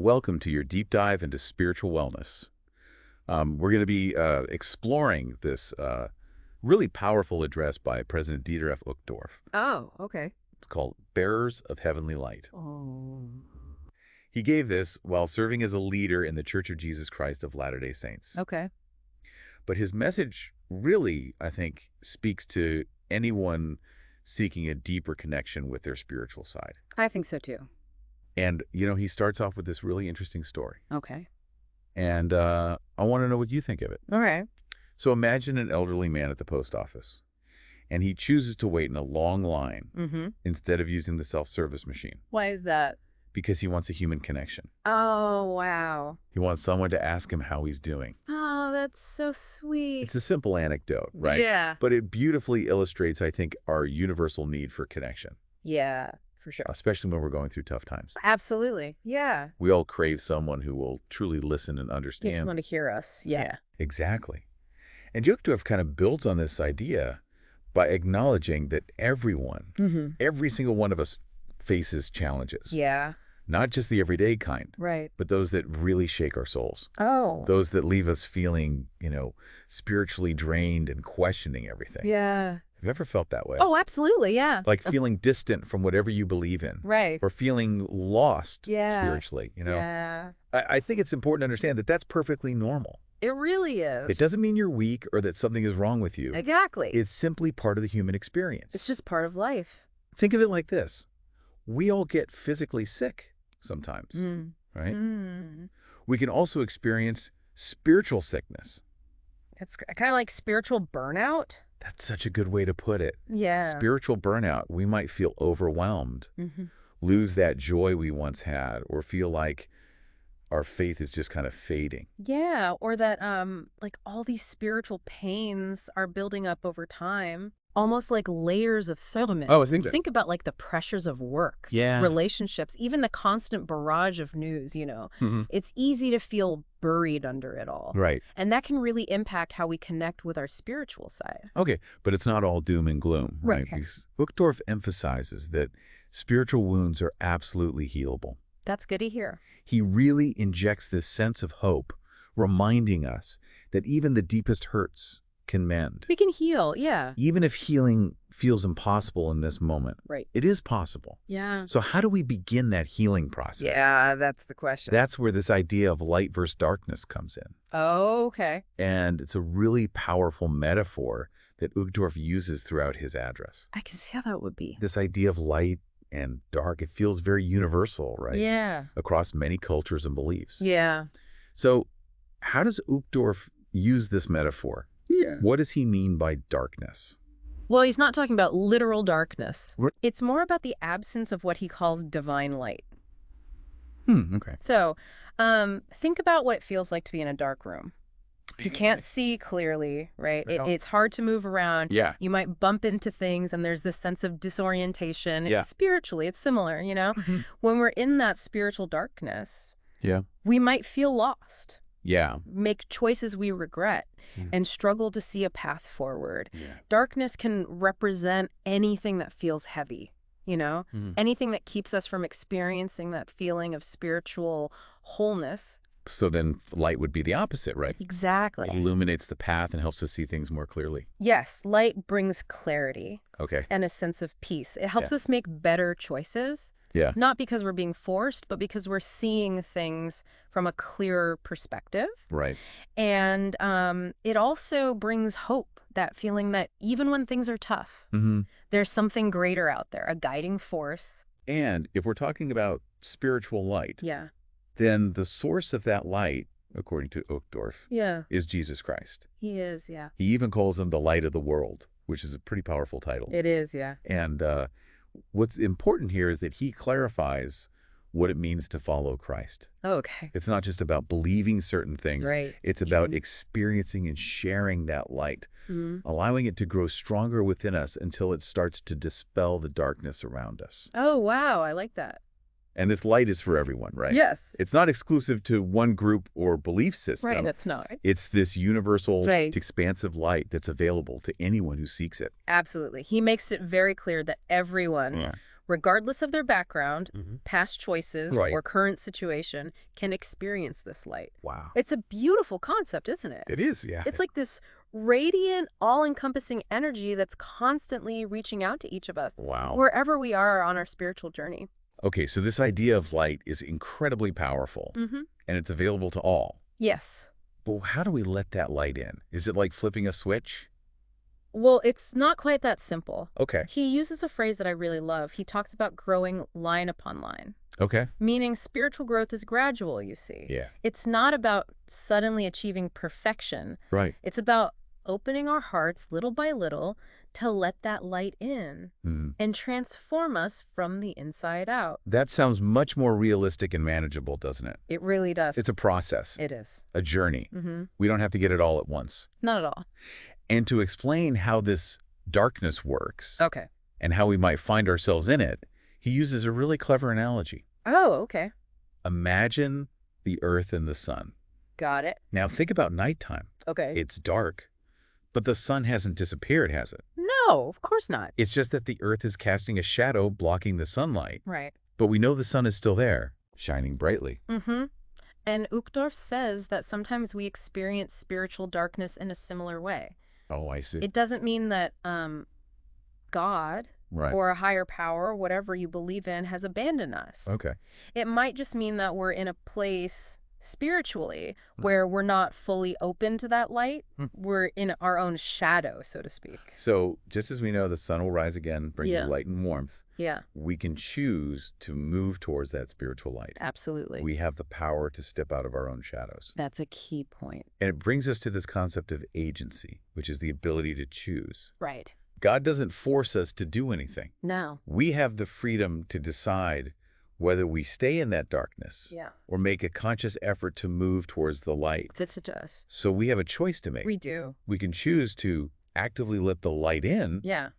welcome to your deep dive into spiritual wellness. We're going to be exploring this really powerful address by President Dieter F. Uchtdorf. Oh, okay. It's called Bearers of Heavenly Light. Oh. He gave this while serving as a leader in the Church of Jesus Christ of Latter-day Saints. Okay. But his message really, I think, speaks to anyone seeking a deeper connection with their spiritual side. I think so too. And, he starts off with this really interesting story. Okay. And I want to know what you think of it. All right. So imagine an elderly man at the post office, and he chooses to wait in a long line instead of using the self-service machine. Why is that? Because he wants a human connection. Oh, wow. He wants someone to ask him how he's doing. Oh, that's so sweet. It's a simple anecdote, right? Yeah. But it beautifully illustrates, I think, our universal need for connection. Yeah, for sure. Especially when we're going through tough times. Absolutely. Yeah. We all crave someone who will truly listen and understand. Just want to hear us. Yeah. Exactly. And Uchtdorf kind of builds on this idea by acknowledging that everyone, every single one of us faces challenges. Yeah. Not just the everyday kind, Right. but those that really shake our souls. Oh. Those that leave us feeling, spiritually drained and questioning everything. Yeah. Have you ever felt that way? Oh, absolutely. Yeah. Like feeling distant from whatever you believe in. Right. Or feeling lost spiritually, Yeah. I think it's important to understand that that's perfectly normal. It really is. It doesn't mean you're weak or that something is wrong with you. Exactly. It's simply part of the human experience. It's just part of life. Think of it like this. We all get physically sick sometimes, right? We can also experience spiritual sickness. It's kind of like spiritual burnout. That's such a good way to put it. Yeah. Spiritual burnout. We might feel overwhelmed, lose that joy we once had, or feel like our faith is just kind of fading. Yeah, or that like all these spiritual pains are building up over time, almost like layers of sediment. Oh, I think that. Think about like the pressures of work, Yeah. relationships, even the constant barrage of news, It's easy to feel buried under it all. Right. And that can really impact how we connect with our spiritual side. Okay, but it's not all doom and gloom, right? Okay. Because Uchtdorf emphasizes that spiritual wounds are absolutely healable. That's good to hear. He really injects this sense of hope, reminding us that even the deepest hurts can mend. We can heal, yeah. Even if healing feels impossible in this moment, Right. it is possible. Yeah. So how do we begin that healing process? Yeah, that's the question. That's where this idea of light versus darkness comes in. Oh, okay. And it's a really powerful metaphor that Uchtdorf uses throughout his address. I can see how that would be. This idea of light and dark, it feels very universal, right? Yeah. Across many cultures and beliefs. Yeah. So how does Uchtdorf use this metaphor? Yeah. What does he mean by darkness? Well, he's not talking about literal darkness. What? It's more about the absence of what he calls divine light. Okay. So think about what it feels like to be in a dark room. You can't see clearly, right? It's hard to move around. Yeah. You might bump into things and there's this sense of disorientation. Yeah. Spiritually, it's similar, When we're in that spiritual darkness, Yeah. we might feel lost. Yeah. Make choices we regret and struggle to see a path forward. Yeah. Darkness can represent anything that feels heavy, anything that keeps us from experiencing that feeling of spiritual wholeness. So then light would be the opposite, right? Exactly. It illuminates the path and helps us see things more clearly. Yes, light brings clarity Okay. and a sense of peace. It helps us make better choices. Yeah. Not because we're being forced, but because we're seeing things from a clearer perspective. Right. And it also brings hope, that feeling that even when things are tough, there's something greater out there, a guiding force. And if we're talking about spiritual light, Yeah. then the source of that light, according to Uchtdorf, Yeah. is Jesus Christ. He is, yeah. He even calls him the light of the world, which is a pretty powerful title. It is, yeah. And what's important here is that he clarifies what it means to follow Christ. Okay. It's not just about believing certain things. Right. It's about experiencing and sharing that light, allowing it to grow stronger within us until it starts to dispel the darkness around us. Oh, wow. I like that. And this light is for everyone, right? Yes. It's not exclusive to one group or belief system. Right, it's not. It's this universal, Right. expansive light that's available to anyone who seeks it. Absolutely. He makes it very clear that everyone, regardless of their background, Mm-hmm. past choices, Right. or current situation, can experience this light. Wow. It's a beautiful concept, isn't it? It is, yeah. It's like this radiant, all-encompassing energy that's constantly reaching out to each of us, Wow. wherever we are on our spiritual journey. Okay, so this idea of light is incredibly powerful, Mm-hmm. and it's available to all. Yes. But how do we let that light in? Is it like flipping a switch? Well, it's not quite that simple. Okay. He uses a phrase that I really love. He talks about growing line upon line, Okay. meaning spiritual growth is gradual, you see. Yeah. It's not about suddenly achieving perfection. Right. It's about opening our hearts little by little to let that light in Mm. and transform us from the inside out. That sounds much more realistic and manageable, doesn't it? It really does. It's a process, It is. a journey. Mm-hmm. We don't have to get it all at once. Not at all. And to explain how this darkness works Okay. and how we might find ourselves in it, he uses a really clever analogy. Oh, okay. Imagine the earth and the sun. Got it. Now think about nighttime. Okay. It's dark, but the sun hasn't disappeared, has it? No, of course not. It's just that the earth is casting a shadow blocking the sunlight. Right. But we know the sun is still there, shining brightly. Mm-hmm. And Uchtdorf says that sometimes we experience spiritual darkness in a similar way. Oh, I see. It doesn't mean that God Right. or a higher power, whatever you believe in, has abandoned us. Okay. It might just mean that we're in a place spiritually where we're not fully open to that light. We're in our own shadow, so to speak. So just as we know the sun will rise again, bringing Yeah. light and warmth, Yeah, we can choose to move towards that spiritual light. absolutely. We have the power to step out of our own shadows. That's a key point. And it brings us to this concept of agency, which is the ability to choose. Right. God doesn't force us to do anything. No. We have the freedom to decide whether we stay in that darkness Yeah. or make a conscious effort to move towards the light. It's to us. So we have a choice to make. We do. We can choose to actively let the light in, Yeah.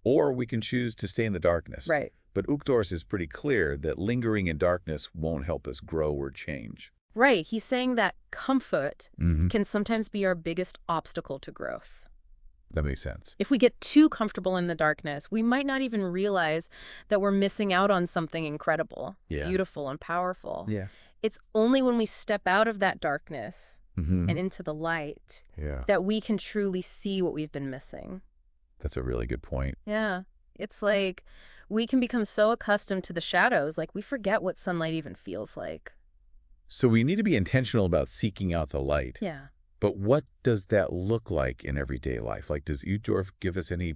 or we can choose to stay in the darkness. Right. But Uchtdorf is pretty clear that lingering in darkness won't help us grow or change. Right. He's saying that comfort Mm-hmm. can sometimes be our biggest obstacle to growth. That makes sense. If we get too comfortable in the darkness, we might not even realize that we're missing out on something incredible, Yeah. beautiful, and powerful. Yeah. It's only when we step out of that darkness Mm-hmm. and into the light Yeah. that we can truly see what we've been missing. That's a really good point. Yeah. It's like we can become so accustomed to the shadows, like we forget what sunlight even feels like. So we need to be intentional about seeking out the light. Yeah. But what does that look like in everyday life? Like, does Uchtdorf give us any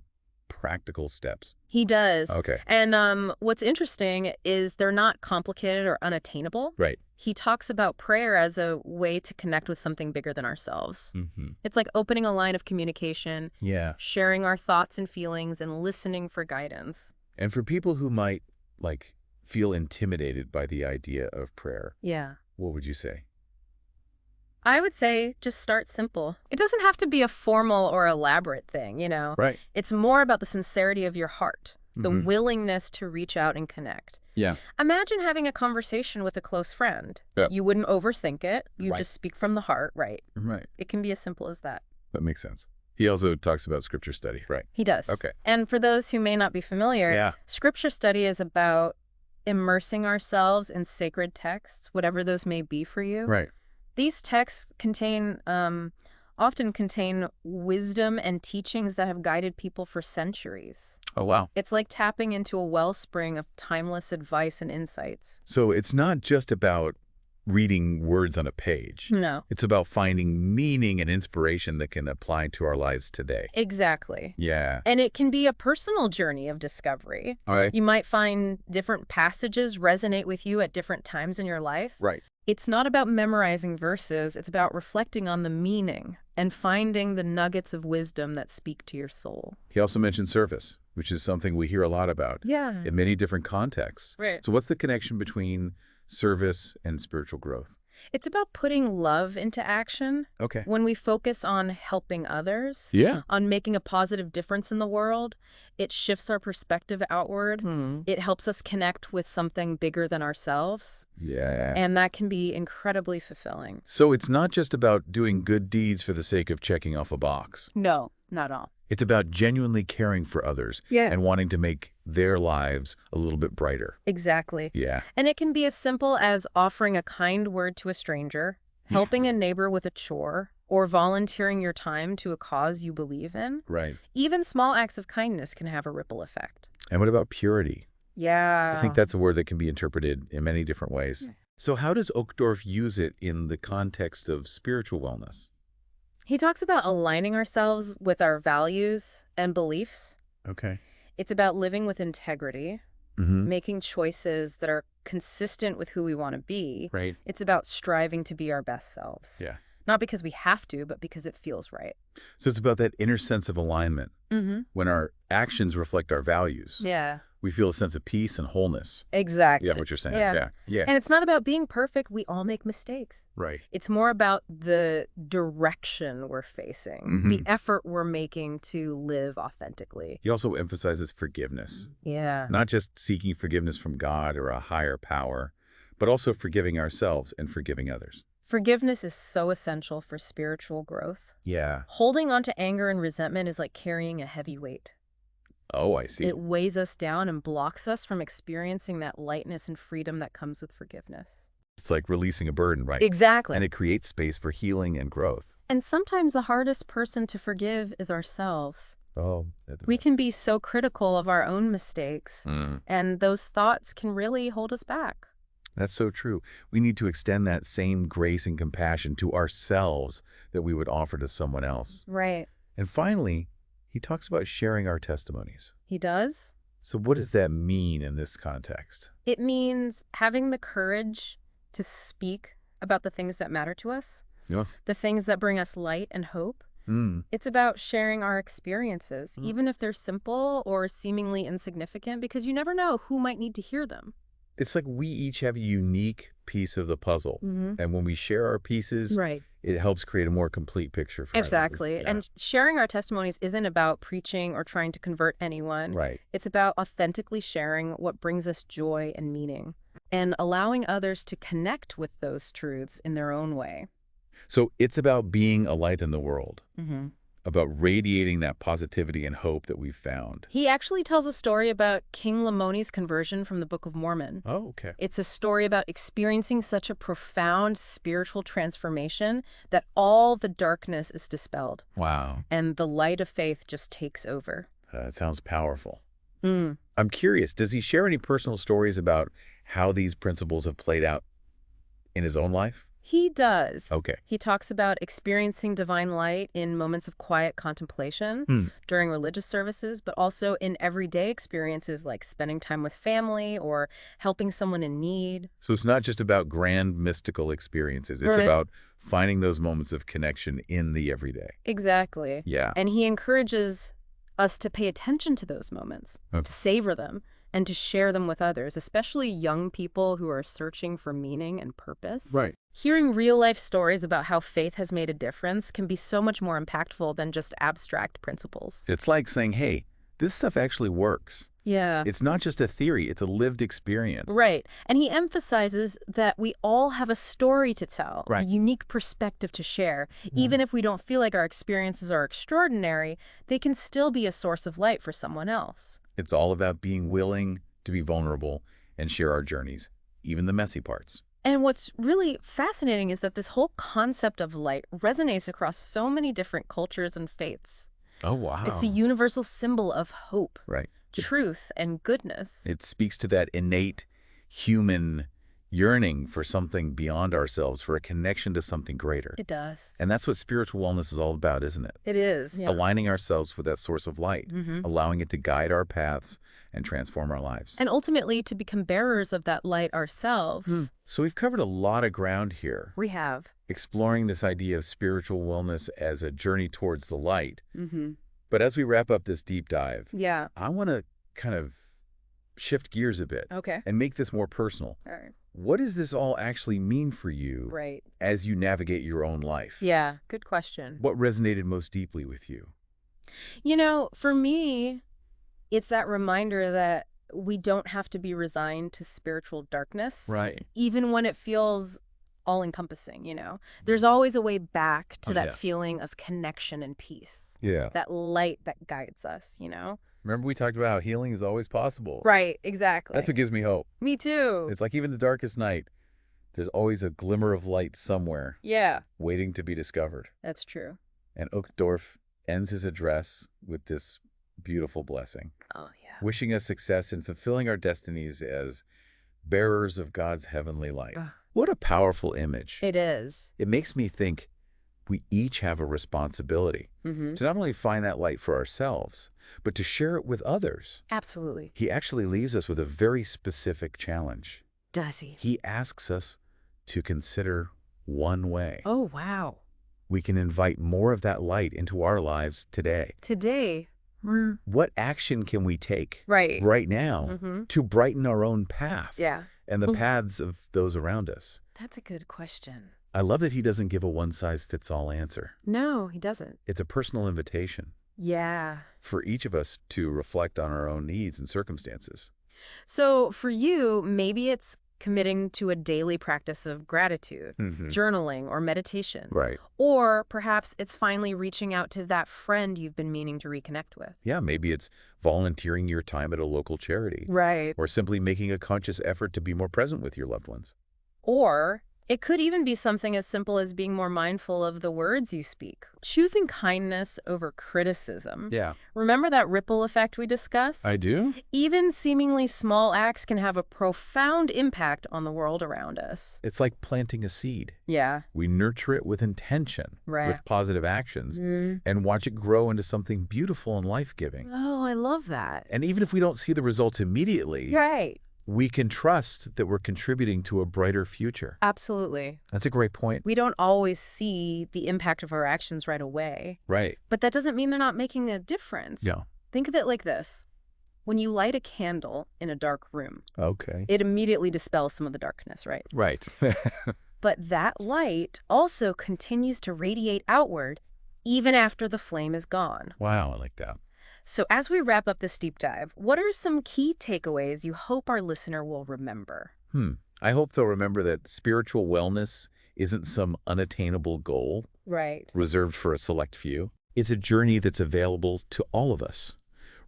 practical steps? He does. Okay. And what's interesting is they're not complicated or unattainable. Right. He talks about prayer as a way to connect with something bigger than ourselves. Mm-hmm. It's like opening a line of communication, Yeah. sharing our thoughts and feelings, and listening for guidance. And for people who might, like, feel intimidated by the idea of prayer, Yeah. what would you say? I would say just start simple. It doesn't have to be a formal or elaborate thing, you know? Right. It's more about the sincerity of your heart, the Mhm. willingness to reach out and connect. Yeah. Imagine having a conversation with a close friend. Yeah. You wouldn't overthink it. You Right. just speak from the heart, right? Right. It can be as simple as that. That makes sense. He also talks about scripture study. Right. He does. Okay. And for those who may not be familiar, Yeah. scripture study is about immersing ourselves in sacred texts, whatever those may be for you. Right. These texts often contain wisdom and teachings that have guided people for centuries. Oh, wow. It's like tapping into a wellspring of timeless advice and insights. So it's not just about reading words on a page. No. It's about finding meaning and inspiration that can apply to our lives today. Exactly. Yeah. And it can be a personal journey of discovery. All right. You might find different passages resonate with you at different times in your life. Right. It's not about memorizing verses. It's about reflecting on the meaning and finding the nuggets of wisdom that speak to your soul. He also mentioned service, which is something we hear a lot about Yeah. in many different contexts. Right. So what's the connection between service and spiritual growth? It's about putting love into action. Okay. When we focus on helping others, Yeah. on making a positive difference in the world, it shifts our perspective outward. It helps us connect with something bigger than ourselves. Yeah. And that can be incredibly fulfilling. So it's not just about doing good deeds for the sake of checking off a box. No. not at all. It's about genuinely caring for others Yeah. and wanting to make their lives a little bit brighter. Exactly. Yeah. And it can be as simple as offering a kind word to a stranger, helping a neighbor with a chore, or volunteering your time to a cause you believe in. Right. Even small acts of kindness can have a ripple effect. And what about purity? Yeah. I think that's a word that can be interpreted in many different ways. So how does Uchtdorf use it in the context of spiritual wellness? He talks about aligning ourselves with our values and beliefs. Okay. It's about living with integrity, making choices that are consistent with who we want to be. Right. It's about striving to be our best selves. Yeah. Not because we have to, but because it feels right. So it's about that inner sense of alignment. Mm-hmm. When our actions reflect our values, Yeah. we feel a sense of peace and wholeness. Exactly. Yeah, what you're saying. Yeah. Yeah. And it's not about being perfect. We all make mistakes. Right. It's more about the direction we're facing, the effort we're making to live authentically. He also emphasizes forgiveness, Yeah. not just seeking forgiveness from God or a higher power, but also forgiving ourselves and forgiving others. Forgiveness is so essential for spiritual growth. Yeah. Holding on to anger and resentment is like carrying a heavy weight. Oh, I see. It weighs us down and blocks us from experiencing that lightness and freedom that comes with forgiveness. It's like releasing a burden, right? Exactly. And it creates space for healing and growth. And sometimes the hardest person to forgive is ourselves. Oh. We can be so critical of our own mistakes, and those thoughts can really hold us back. That's so true. We need to extend that same grace and compassion to ourselves that we would offer to someone else. Right. And finally, he talks about sharing our testimonies. He does? So what does that mean in this context? It means having the courage to speak about the things that matter to us, the things that bring us light and hope. It's about sharing our experiences, even if they're simple or seemingly insignificant, because you never know who might need to hear them. It's like we each have a unique piece of the puzzle. And when we share our pieces, Right. it helps create a more complete picture for Exactly. others. And sharing our testimonies isn't about preaching or trying to convert anyone. Right. It's about authentically sharing what brings us joy and meaning, and allowing others to connect with those truths in their own way. So it's about being a light in the world, about radiating that positivity and hope that we've found. He actually tells a story about King Lamoni's conversion from the Book of Mormon. Oh, okay. It's a story about experiencing such a profound spiritual transformation that all the darkness is dispelled. Wow. And the light of faith just takes over. That sounds powerful. I'm curious, does he share any personal stories about how these principles have played out in his own life? He does. Okay. He talks about experiencing divine light in moments of quiet contemplation during religious services, but also in everyday experiences like spending time with family or helping someone in need. So it's not just about grand mystical experiences. It's Right. about finding those moments of connection in the everyday. Exactly. Yeah. And he encourages us to pay attention to those moments, to savor them, and to share them with others, especially young people who are searching for meaning and purpose. Right. Hearing real-life stories about how faith has made a difference can be so much more impactful than just abstract principles. It's like saying, hey, this stuff actually works. Yeah. It's not just a theory, it's a lived experience. Right. And he emphasizes that we all have a story to tell, a unique perspective to share. Even if we don't feel like our experiences are extraordinary, they can still be a source of light for someone else. It's all about being willing to be vulnerable and share our journeys, even the messy parts. And what's really fascinating is that this whole concept of light resonates across so many different cultures and faiths. Oh, wow. It's a universal symbol of hope, Right. truth, and goodness. It speaks to that innate human yearning for something beyond ourselves, for a connection to something greater. It does. And that's what spiritual wellness is all about, isn't it? It is. Yeah. Aligning ourselves with that source of light, allowing it to guide our paths and transform our lives. And ultimately to become bearers of that light ourselves. So we've covered a lot of ground here, We have. exploring this idea of spiritual wellness as a journey towards the light. But as we wrap up this deep dive, Yeah. I want to kind of shift gears a bit Okay. and make this more personal. All right. What does this all actually mean for you Right. as you navigate your own life? Yeah. Good question. What resonated most deeply with you? You know, for me, it's that reminder that we don't have to be resigned to spiritual darkness. Right. Even when it feels all-encompassing, you know? There's always a way back to Oh, that yeah. feeling of connection and peace. Yeah. That light that guides us, you know? Remember we talked about how healing is always possible. Right, exactly. That's what gives me hope. Me too. It's like even the darkest night, there's always a glimmer of light somewhere Yeah, waiting to be discovered. that's true. And Uchtdorf ends his address with this beautiful blessing, Oh, yeah. wishing us success in fulfilling our destinies as bearers of God's heavenly light. Ugh. What a powerful image. It is. It makes me think we each have a responsibility Mm-hmm. to not only find that light for ourselves, but to share it with others. Absolutely. He actually leaves us with a very specific challenge. Does he? He asks us to consider one way Oh, wow. we can invite more of that light into our lives today. Today. What action can we take Right. right now Mm-hmm. to brighten our own path Yeah. and the paths of those around us? That's a good question. I love that he doesn't give a one-size-fits-all answer. No, he doesn't. It's a personal invitation Yeah. for each of us to reflect on our own needs and circumstances. So for you, maybe it's committing to a daily practice of gratitude, journaling, or meditation. Right. Or perhaps it's finally reaching out to that friend you've been meaning to reconnect with. Yeah, maybe it's volunteering your time at a local charity. Right. Or simply making a conscious effort to be more present with your loved ones. Or it could even be something as simple as being more mindful of the words you speak. Choosing kindness over criticism. Yeah. Remember that ripple effect we discussed? I do? Even seemingly small acts can have a profound impact on the world around us. It's like planting a seed. Yeah. We nurture it with intention, Right. with positive actions, Mm. and watch it grow into something beautiful and life-giving. Oh, I love that. And even if we don't see the results immediately, Right. we can trust that we're contributing to a brighter future. Absolutely. That's a great point. We don't always see the impact of our actions right away, Right. but that doesn't mean they're not making a difference. Yeah. Think of it like this. When you light a candle in a dark room, Okay. it immediately dispels some of the darkness, right? Right. But that light also continues to radiate outward even after the flame is gone. Wow, I like that. So as we wrap up this deep dive, what are some key takeaways you hope our listener will remember? I hope they'll remember that spiritual wellness isn't some unattainable goal Right. reserved for a select few. It's a journey that's available to all of us,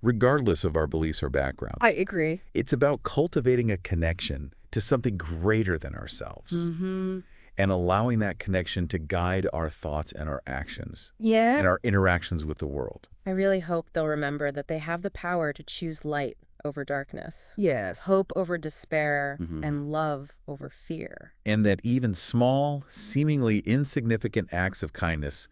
regardless of our beliefs or backgrounds. I agree. It's about cultivating a connection to something greater than ourselves Mm-hmm. and allowing that connection to guide our thoughts and our actions Yeah. and our interactions with the world. I really hope they'll remember that they have the power to choose light over darkness, Yes. hope over despair, Mhm. and love over fear. And that even small, seemingly insignificant acts of kindness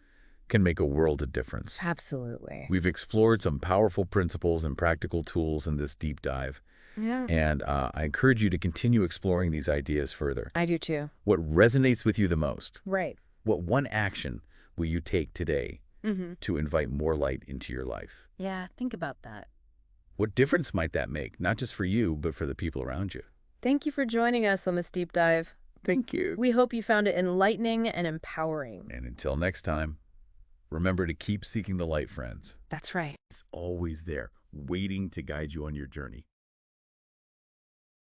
can make a world of difference. Absolutely. We've explored some powerful principles and practical tools in this deep dive, Yeah. and I encourage you to continue exploring these ideas further. I do too. What resonates with you the most? Right. What one action will you take today Mm-hmm. to invite more light into your life? Yeah, think about that. What difference might that make, not just for you, but for the people around you? Thank you for joining us on this deep dive. Thank you. We hope you found it enlightening and empowering. And until next time, remember to keep seeking the light, friends. That's right. It's always there, waiting to guide you on your journey.